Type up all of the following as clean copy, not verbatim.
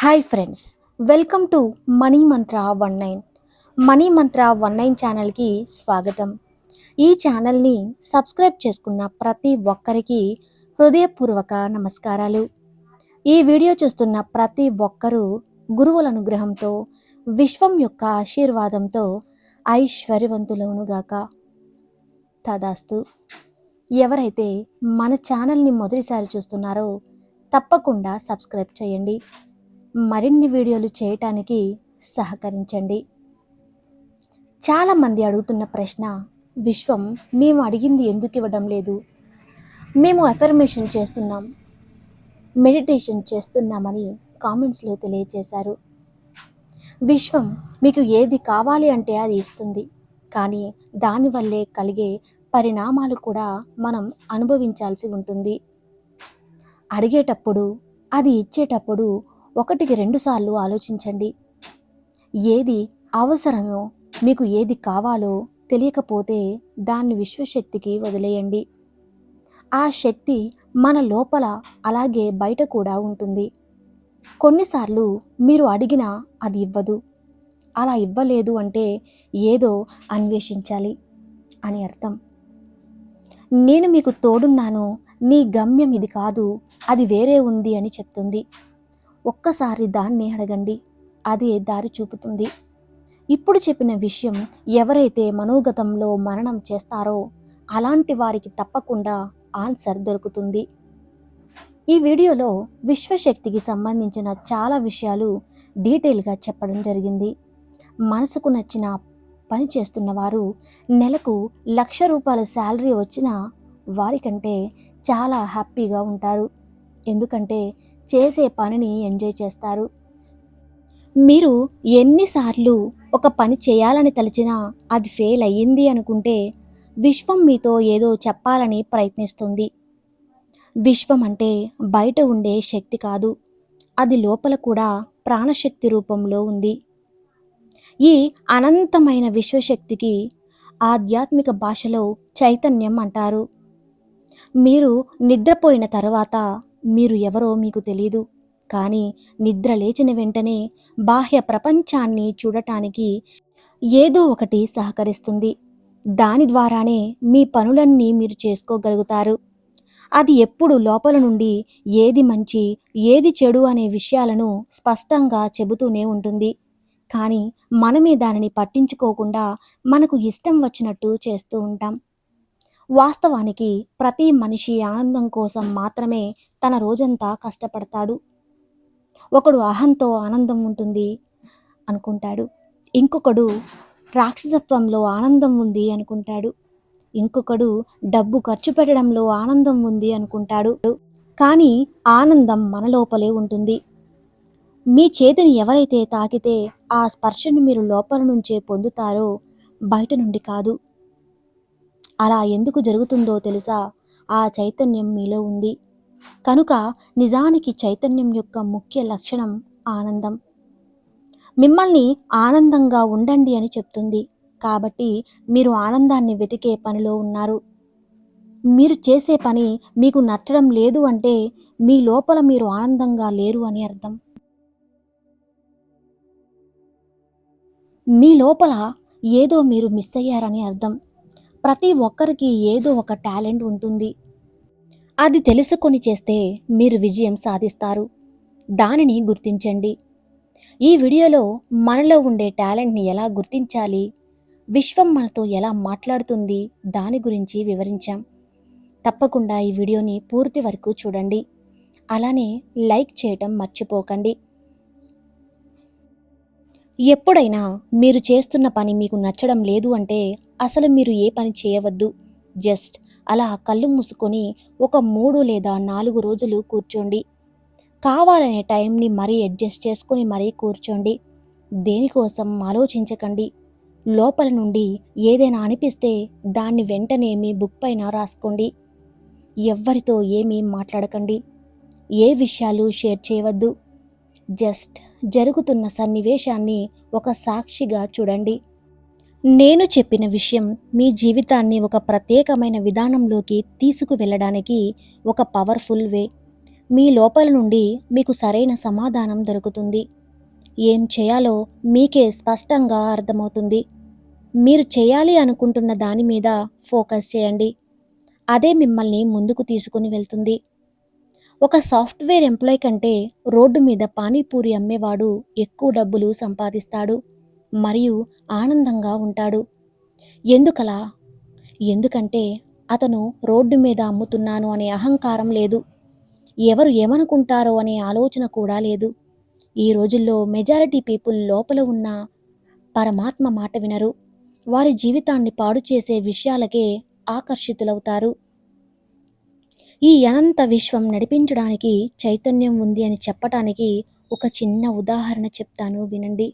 Hi friends, welcome to money Mantra 19. Money మంత్ర 19 ఛానల్కి స్వాగతం. ఈ ఛానల్ని సబ్స్క్రైబ్ చేసుకున్న ప్రతి ఒక్కరికి హృదయపూర్వక నమస్కారాలు. ఈ వీడియో చూస్తున్న ప్రతి ఒక్కరూ గురువుల అనుగ్రహంతో, విశ్వం యొక్క ఆశీర్వాదంతో ఐశ్వర్యవంతులవునుగాక. తదాస్తు. ఎవరైతే మన ఛానల్ని మొదటిసారి చూస్తున్నారో తప్పకుండా సబ్స్క్రైబ్ చేయండి. మరిన్ని వీడియోలు చేయటానికి సహకరించండి. చాలామంది అడుగుతున్న ప్రశ్న, విశ్వం మేము అడిగింది ఎందుకు ఇవ్వడం లేదు? మేము అఫర్మేషన్ చేస్తున్నాం, మెడిటేషన్ చేస్తున్నామని కామెంట్స్లో తెలియజేశారు. విశ్వం మీకు ఏది కావాలి అంటే అది ఇస్తుంది, కానీ దానివల్లే కలిగే పరిణామాలు కూడా మనం అనుభవించాల్సి ఉంటుంది. అడిగేటప్పుడు, అది ఇచ్చేటప్పుడు ఒకటికి 2 సార్లు ఆలోచించండి. ఏది అవసరమో, మీకు ఏది కావాలో తెలియకపోతే దాన్ని విశ్వశక్తికి వదిలేయండి. ఆ శక్తి మన లోపల అలాగే బయట కూడా ఉంటుంది. కొన్నిసార్లు మీరు అడిగినా అది ఇవ్వదు. అలా ఇవ్వలేదు అంటే ఏదో అన్వేషించాలి అని అర్థం. నేను మీకు తోడున్నాను, నీ గమ్యం ఇది కాదు, అది వేరే ఉంది అని చెప్తుంది. ఒక్కసారి దాన్ని అడగండి, అదే దారి చూపుతుంది. ఇప్పుడు చెప్పిన విషయం ఎవరైతే మనోగతంలో మననం చేస్తారో అలాంటి వారికి తప్పకుండా ఆన్సర్ దొరుకుతుంది. ఈ వీడియోలో విశ్వశక్తికి సంబంధించిన చాలా విషయాలు డీటెయిల్గా చెప్పడం జరిగింది. మనసుకు నచ్చిన పని చేస్తున్న వారు నెలకు ₹1,00,000 శాలరీ వచ్చిన వారికంటే చాలా హ్యాపీగా ఉంటారు. ఎందుకంటే చేసే పనిని ఎంజాయ్ చేస్తారు. మీరు ఎన్నిసార్లు ఒక పని చేయాలని తలచినా అది ఫెయిల్ అయ్యింది అనుకుంటే విశ్వం మీతో ఏదో చెప్పాలని ప్రయత్నిస్తుంది. విశ్వం అంటే బయట ఉండే శక్తి కాదు, అది లోపల కూడా ప్రాణశక్తి రూపంలో ఉంది. ఈ అనంతమైన విశ్వశక్తికి ఆధ్యాత్మిక భాషలో చైతన్యం అంటారు. మీరు నిద్రపోయిన తర్వాత మీరు ఎవరో మీకు తెలీదు, కానీ నిద్ర లేచిన వెంటనే బాహ్య ప్రపంచాన్ని చూడటానికి ఏదో ఒకటి సహకరిస్తుంది. దాని ద్వారానే మీ పనులన్నీ మీరు చేసుకోగలుగుతారు. అది ఎప్పుడు లోపల నుండి ఏది మంచి, ఏది చెడు అనే విషయాలను స్పష్టంగా చెబుతూనే ఉంటుంది. కానీ మనమే దానిని పట్టించుకోకుండా మనకు ఇష్టం వచ్చినట్టు చేస్తూ ఉంటాం. వాస్తవానికి ప్రతి మనిషి ఆనందం కోసం మాత్రమే తన రోజంతా కష్టపడతాడు. ఒకడు అహంతో ఆనందం ఉంటుంది అనుకుంటాడు, ఇంకొకడు రాక్షసత్వంలో ఆనందం ఉంది అనుకుంటాడు, ఇంకొకడు డబ్బు ఖర్చు పెట్టడంలో ఆనందం ఉంది అనుకుంటాడు. కానీ ఆనందం మన లోపలే ఉంటుంది. మీ చేతిని ఎవరైతే తాకితే ఆ స్పర్శను మీరు లోపల నుంచే పొందుతారో, బయట నుండి కాదు. అలా ఎందుకు జరుగుతుందో తెలుసా? ఆ చైతన్యం మీలో ఉంది కనుక. నిజానికి చైతన్యం యొక్క ముఖ్య లక్షణం ఆనందం. మిమ్మల్ని ఆనందంగా ఉండండి అని చెప్తుంది. కాబట్టి మీరు ఆనందాన్ని వెతికే పనిలో ఉన్నారు. మీరు చేసే పని మీకు నచ్చడం లేదు అంటే మీ లోపల మీరు ఆనందంగా లేరు అని అర్థం. మీ లోపల ఏదో మీరు మిస్ అయ్యారని అర్థం. ప్రతి ఒక్కరికి ఏదో ఒక టాలెంట్ ఉంటుంది. అది తెలుసుకొని చేస్తే మీరు విజయం సాధిస్తారు. దానిని గుర్తించండి. ఈ వీడియోలో మనలో ఉండే టాలెంట్ని ఎలా గుర్తించాలి, విశ్వం మనతో ఎలా మాట్లాడుతుంది దాని గురించి వివరించాం. తప్పకుండా ఈ వీడియోని పూర్తి వరకు చూడండి. అలానే లైక్ చేయటం మర్చిపోకండి. ఎప్పుడైనా మీరు చేస్తున్న పని మీకు నచ్చడం లేదు అంటే అసలు మీరు ఏ పని చేయవద్దు. జస్ట్ అలా కళ్ళు మూసుకొని ఒక 3 లేదా 4 రోజులు కూర్చోండి. కావాలనే టైంని మరీ అడ్జస్ట్ చేసుకొని మరీ కూర్చోండి. దేనికోసం ఆలోచించకండి. లోపల నుండి ఏదైనా అనిపిస్తే దాన్ని వెంటనే మీ బుక్ పైన రాసుకోండి. ఎవ్వరితో ఏమీ మాట్లాడకండి. ఏ విషయాలు షేర్ చేయవద్దు. జస్ట్ జరుగుతున్న సన్నివేశాన్ని ఒక సాక్షిగా చూడండి. నేను చెప్పిన విషయం మీ జీవితాన్ని ఒక ప్రత్యేకమైన విధానంలోకి తీసుకువెళ్ళడానికి ఒక పవర్ఫుల్ వే. మీ లోపల నుండి మీకు సరైన సమాధానం దొరుకుతుంది. ఏం చేయాలో మీకే స్పష్టంగా అర్థమవుతుంది. మీరు చేయాలి అనుకుంటున్న దాని మీద ఫోకస్ చేయండి. అదే మిమ్మల్ని ముందుకు తీసుకుని వెళ్తుంది. ఒక సాఫ్ట్‌వేర్ ఎంప్లాయ్ కంటే రోడ్డు మీద పానీపూరి అమ్మేవాడు ఎక్కువ డబ్బులు సంపాదిస్తాడు మరియు ఆనందంగా ఉంటాడు. ఎందుకలా? ఎందుకంటే అతను రోడ్డు మీద అమ్ముతున్నాను అనే అహంకారం లేదు. ఎవరు ఏమనుకుంటారో అనే ఆలోచన కూడా లేదు. ఈ రోజుల్లో మెజారిటీ పీపుల్ లోపల ఉన్న పరమాత్మ మాట వినరు. వారి జీవితాన్ని పాడు చేసే విషయాలకే ఆకర్షితులవుతారు. ఈ అనంత విశ్వం నడిపించడానికి చైతన్యం ఉంది అని చెప్పటానికి ఒక చిన్న ఉదాహరణ చెప్తాను వినండి.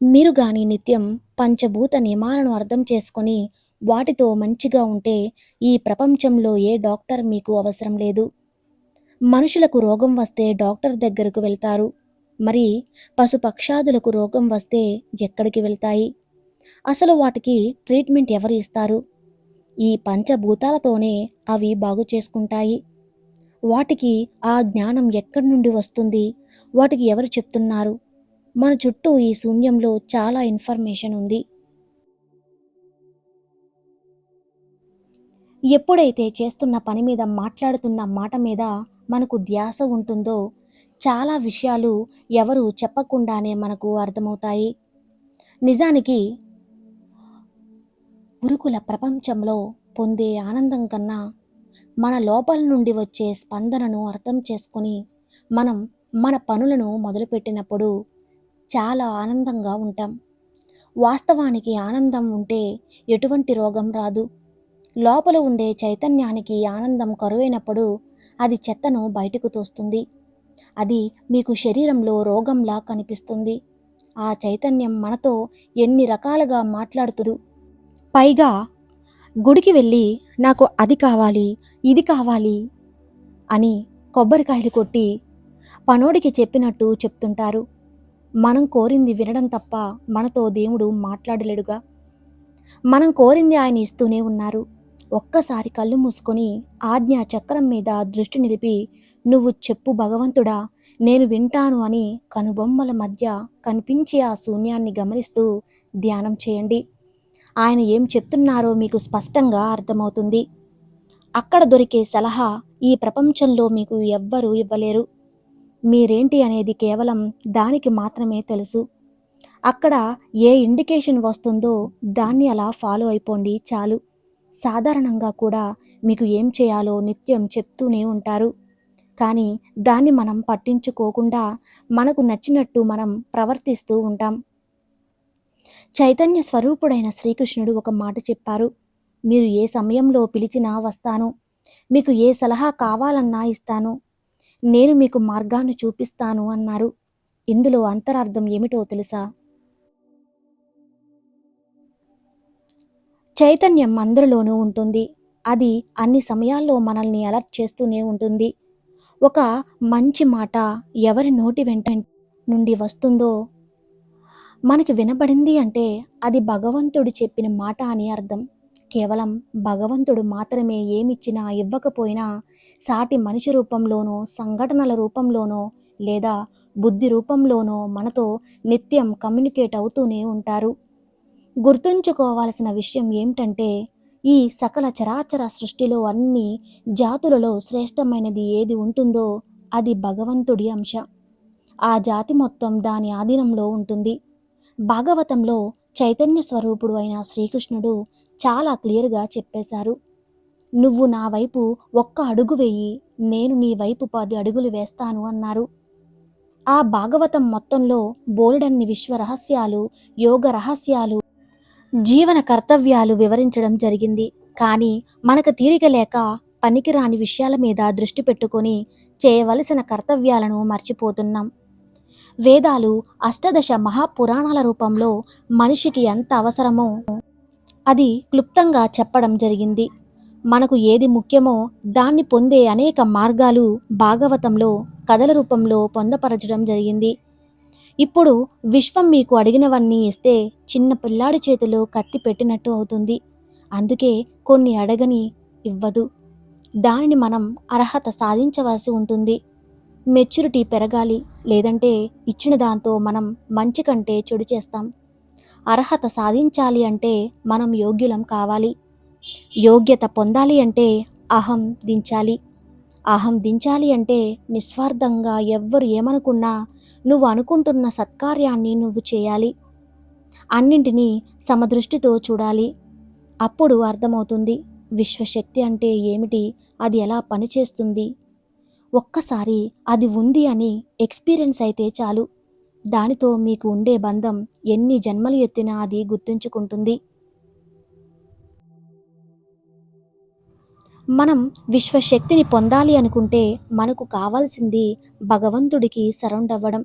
మీరు గాని నిత్యం పంచభూత నియమాలను అర్థం చేసుకొని వాటితో మంచిగా ఉంటే ఈ ప్రపంచంలో ఏ డాక్టర్ మీకు అవసరం లేదు. మనుషులకు రోగం వస్తే డాక్టర్ దగ్గరకు వెళ్తారు. మరి పశుపక్షాదులకు రోగం వస్తే ఎక్కడికి వెళ్తాయి? అసలు వాటికి ట్రీట్మెంట్ ఎవరు ఇస్తారు? ఈ పంచభూతాలతోనే అవి బాగు చేసుకుంటాయి. వాటికి ఆ జ్ఞానం ఎక్కడి నుండి వస్తుంది? వాటికి ఎవరు చెప్తున్నారు? మన చుట్టూ ఈ శూన్యంలో చాలా ఇన్ఫర్మేషన్ ఉంది. ఎప్పుడైతే చేస్తున్న పని మీద, మాట్లాడుతున్న మాట మీద మనకు ధ్యాస ఉంటుందో చాలా విషయాలు ఎవరు చెప్పకుండానే మనకు అర్థమవుతాయి. నిజానికి గురుకుల ప్రపంచంలో పొందే ఆనందం కన్నా మన లోపల నుండి వచ్చే స్పందనను అర్థం చేసుకొని మనం మన పనులను మొదలుపెట్టినప్పుడు చాలా ఆనందంగా ఉంటాం. వాస్తవానికి ఆనందం ఉంటే ఎటువంటి రోగం రాదు. లోపల ఉండే చైతన్యానికి ఆనందం కరువైనప్పుడు అది చెత్తను బయటకు తోస్తుంది. అది మీకు శరీరంలో రోగంలా కనిపిస్తుంది. ఆ చైతన్యం మనతో ఎన్ని రకాలుగా మాట్లాడుతుంది. పైగా గుడికి వెళ్ళి నాకు అది కావాలి, ఇది కావాలి అని కొబ్బరికాయలు కొట్టి పనోడికి చెప్పినట్టు చెప్తుంటారు. మనం కోరింది వినడం తప్ప మనతో దేవుడు మాట్లాడలేడుగా. మనం కోరింది ఆయన ఇస్తూనే ఉన్నారు. ఒక్కసారి కళ్ళు మూసుకొని ఆజ్ఞా చక్రం మీద దృష్టి నిలిపి నువ్వు చెప్పు భగవంతుడా, నేను వింటాను అని కనుబొమ్మల మధ్య కనిపించే ఆ శూన్యాన్ని గమనిస్తూ ధ్యానం చేయండి. ఆయన ఏం చెప్తున్నారో మీకు స్పష్టంగా అర్థమవుతుంది. అక్కడ దొరికే సలహా ఈ ప్రపంచంలో మీకు ఎవ్వరూ ఇవ్వలేరు. మీరేంటి అనేది కేవలం దానికి మాత్రమే తెలుసు. అక్కడ ఏ ఇండికేషన్ వస్తుందో దాన్ని అలా ఫాలో అయిపోండి చాలు. సాధారణంగా కూడా మీకు ఏం చేయాలో నిత్యం చెప్తూనే ఉంటారు. కానీ దాన్ని మనం పట్టించుకోకుండా మనకు నచ్చినట్టు మనం ప్రవర్తిస్తూ ఉంటాం. చైతన్య స్వరూపుడైన శ్రీకృష్ణుడు ఒక మాట చెప్పారు. మీరు ఏ సమయంలో పిలిచినా వస్తాను. మీకు ఏ సలహా కావాలన్నా ఇస్తాను. నేను మీకు మార్గాన్ని చూపిస్తాను అన్నారు. ఇందులో అంతరార్థం ఏమిటో తెలుసా? చైతన్యం అందరిలోనూ ఉంటుంది. అది అన్ని సమయాల్లో మనల్ని అలర్ట్ చేస్తూనే ఉంటుంది. ఒక మంచి మాట ఎవరి నోటి వెంట నుండి వస్తుందో మనకి వినబడింది అంటే అది భగవంతుడు చెప్పిన మాట అని అర్థం. కేవలం భగవంతుడు మాత్రమే ఏమిచ్చినా ఇవ్వకపోయినా సాటి మనిషి రూపంలోనో, సంఘటనల రూపంలోనో లేదా బుద్ధి రూపంలోనో మనతో నిత్యం కమ్యూనికేట్ అవుతూనే ఉంటారు. గుర్తుంచుకోవాల్సిన విషయం ఏమిటంటే ఈ సకల చరాచర సృష్టిలో అన్ని జాతులలో శ్రేష్టమైనది ఏది ఉంటుందో అది భగవంతుడి అంశ. ఆ జాతి మొత్తం దాని ఆధీనంలో ఉంటుంది. భాగవతంలో చైతన్య స్వరూపుడు అయిన శ్రీకృష్ణుడు చాలా క్లియర్గా చెప్పేశారు. నువ్వు నా వైపు ఒక్క అడుగు వేయి, నేను నీ వైపు 10 అడుగులు వేస్తాను అన్నారు. ఆ భాగవతం మొత్తంలో బోలెడన్ని విశ్వ రహస్యాలు, యోగ రహస్యాలు, జీవన కర్తవ్యాలు వివరించడం జరిగింది. కానీ మనకు తీరిక లేక పనికిరాని విషయాల మీద దృష్టి పెట్టుకొని చేయవలసిన కర్తవ్యాలను మర్చిపోతున్నాం. వేదాలు అష్టదశ మహాపురాణాల రూపంలో మనిషికి ఎంత అవసరమో అది క్లుప్తంగా చెప్పడం జరిగింది. మనకు ఏది ముఖ్యమో దాన్ని పొందే అనేక మార్గాలు భాగవతంలో కథల రూపంలో పొందపరచడం జరిగింది. ఇప్పుడు విశ్వం మీకు అడిగినవన్నీ ఇస్తే చిన్న పిల్లాడి చేతిలో కత్తి పెట్టినట్టు అవుతుంది. అందుకే కొన్ని అడగని ఇవ్వదు. దానిని మనం అర్హత సాధించవలసి ఉంటుంది. మెచ్యూరిటీ పెరగాలి, లేదంటే ఇచ్చిన దాంతో మనం మంచి కంటే చెడు చేస్తాం. అర్హత సాధించాలి అంటే మనం యోగ్యులం కావాలి. యోగ్యత పొందాలి అంటే అహం దించాలి. అహం దించాలి అంటే నిస్వార్థంగా ఎవ్వరు ఏమనుకున్నా నువ్వు అనుకుంటున్న సత్కార్యాన్ని నువ్వు చేయాలి. అన్నింటినీ సమదృష్టితో చూడాలి. అప్పుడు అర్థమవుతుంది విశ్వశక్తి అంటే ఏమిటి, అది ఎలా పనిచేస్తుంది. ఒక్కసారి అది ఉంది అని ఎక్స్పీరియన్స్ అయితే చాలు, దానితో మీకు ఉండే బంధం ఎన్ని జన్మలు ఎత్తినా అది గుర్తుంచుకుంటుంది. మనం విశ్వశక్తిని పొందాలి అనుకుంటే మనకు కావాల్సింది భగవంతుడికి సరౌండ్ అవ్వడం.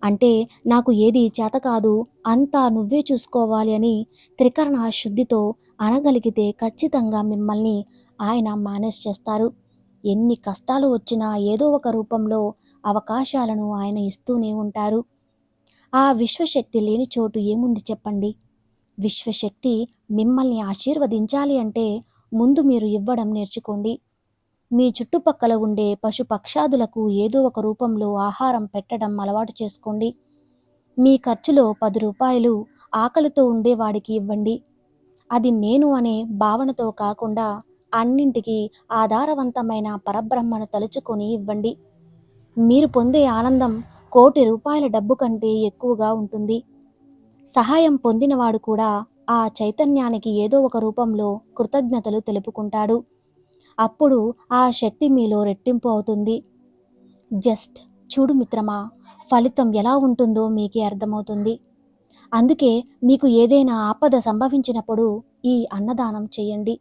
అంటే నాకు ఏది చేత కాదు, అంతా నువ్వే చూసుకోవాలి అని త్రికరణ శుద్ధితో అనగలిగితే ఖచ్చితంగా మిమ్మల్ని ఆయన మేనేజ్ చేస్తారు. ఎన్ని కష్టాలు వచ్చినా ఏదో ఒక రూపంలో అవకాశాలను ఆయన ఇస్తూనే ఉంటారు. ఆ విశ్వశక్తి లేని చోటు ఏముంది చెప్పండి. విశ్వశక్తి మిమ్మల్ని ఆశీర్వదించాలి అంటే ముందు మీరు ఇవ్వడం నేర్చుకోండి. మీ చుట్టుపక్కల ఉండే పశు పక్షాదులకు ఏదో ఒక రూపంలో ఆహారం పెట్టడం అలవాటు చేసుకోండి. మీ ఖర్చులో 10 రూపాయలు ఆకలితో ఉండేవాడికి ఇవ్వండి. అది నేను అనే భావనతో కాకుండా అన్నింటికీ ఆధారవంతమైన పరబ్రహ్మను తలుచుకొని ఇవ్వండి. మీరు పొందే ఆనందం కోటి రూపాయల డబ్బు కంటే ఎక్కువగా ఉంటుంది. సహాయం పొందినవాడు కూడా ఆ చైతన్యానికి ఏదో ఒక రూపంలో కృతజ్ఞతలు తెలుపుకుంటాడు. అప్పుడు ఆ శక్తి మీలో రెట్టింపు అవుతుంది. జస్ట్ చూడు మిత్రమా, ఫలితం ఎలా ఉంటుందో మీకే అర్థమవుతుంది. అందుకే మీకు ఏదైనా ఆపద సంభవించినప్పుడు ఈ అన్నదానం చేయండి,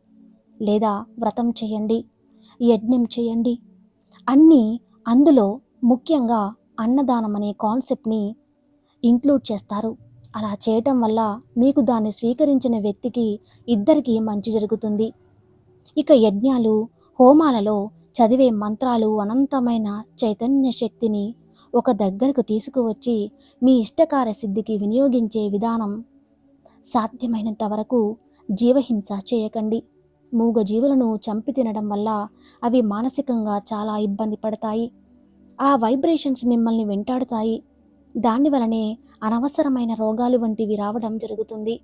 లేదా వ్రతం చేయండి, యజ్ఞం చేయండి. అన్నీ అందులో ముఖ్యంగా అన్నదానం అనే కాన్సెప్ట్ని ఇంక్లూడ్ చేస్తారు. అలా చేయటం వల్ల మీకు దాన్ని స్వీకరించిన వ్యక్తికి ఇద్దరికీ మంచి జరుగుతుంది. ఇక యజ్ఞాలు, హోమాలలో చదివే మంత్రాలు అనంతమైన చైతన్య శక్తిని ఒక దగ్గరకు తీసుకువచ్చి మీ ఇష్టకార సిద్ధికి వినియోగించే విధానం. సాధ్యమైనంత వరకు జీవహింస చేయకండి. మూగ జీవులను చంపి తినడం వల్ల అవి మానసికంగా చాలా ఇబ్బంది పడతాయి. ఆ వైబ్రేషన్స్ మిమ్మల్ని వెంటాడుతాయి. దాని వలనే అనవసరమైన రోగాలు వంటివి రావడం జరుగుతుంది.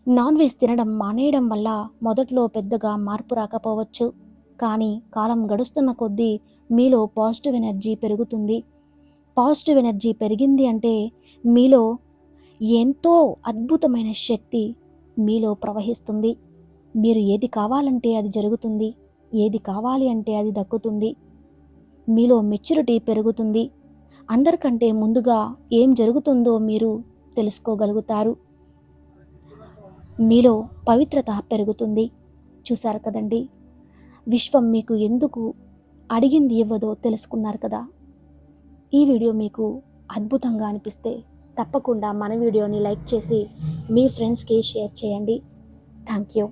నాన్ వెజ్ తినడం మానేయడం వల్ల మొదట్లో పెద్దగా మార్పు రాకపోవచ్చు, కానీ కాలం గడుస్తున్న కొద్దీ మీలో పాజిటివ్ ఎనర్జీ పెరుగుతుంది. పాజిటివ్ ఎనర్జీ పెరిగింది అంటే మీలో ఎంతో అద్భుతమైన శక్తి మీలో ప్రవహిస్తుంది. మీరు ఏది కావాలంటే అది జరుగుతుంది, ఏది కావాలి అంటే అది దక్కుతుంది. మీలో మెచ్యూరిటీ పెరుగుతుంది. అందరికంటే ముందుగా ఏం జరుగుతుందో మీరు తెలుసుకోగలుగుతారు. మీలో పవిత్రత పెరుగుతుంది. చూశారు కదండి, విశ్వం మీకు ఎందుకు అడిగింది ఇవ్వదో తెలుసుకున్నారు కదా. ఈ వీడియో మీకు అద్భుతంగా అనిపిస్తే తప్పకుండా మన వీడియోని లైక్ చేసి మీ ఫ్రెండ్స్కి షేర్ చేయండి. Thank you.